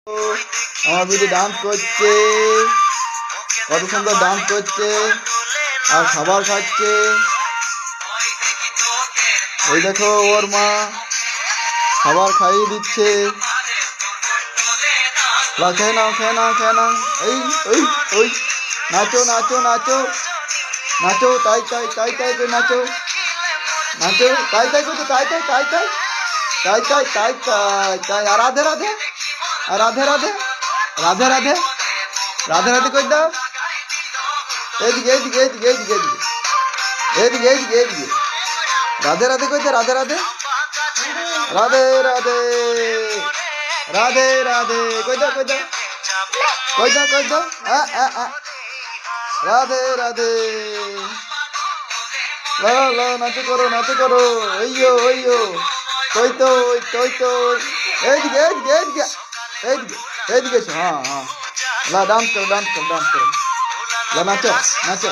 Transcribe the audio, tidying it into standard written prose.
আমার বিটি ডান্স করছে, কত সুন্দর ডান্স করছে আর খাবার খাচ্ছে। এই দেখো ওর মা খাবার খাইয়ে দিচ্ছে। খেয়ে নাও খেয়ে নাও খেয়ে নাও। এই ওই ওই নাচো নাচো নাচো নাচো, তাই তাই তাই তাই করে নাচো নাচো, তাই তাই করছো, তাই তাই তাই তাই তাই তাই তাই তাই তাই। আর রাধে রাধে, আর রাধে রাধে রাধে রাধে রাধে রাধে করে দাও। এইদিকে এইদিকে এইদিকে এইদিকে এইদিকে এইদিকে এইদিকে এইদিকে রাধে রাধে করে দে, রাধে রাধে রাধে রাধে রাধে রাধে কই দাও কই দাও কই দাও কই দাও। রাধে রাধে। লা লা নাচো করো নাচো করো। ওইয়ো ওইয়ো কই তো কই তো। এইদিকে এইদিকে এইদিকে এইদিকে এইদিকে এসো। হ্যাঁ হ্যাঁ লা ডান্স করো ডান্স করো ডান্স করো। লা নাচো নাচো।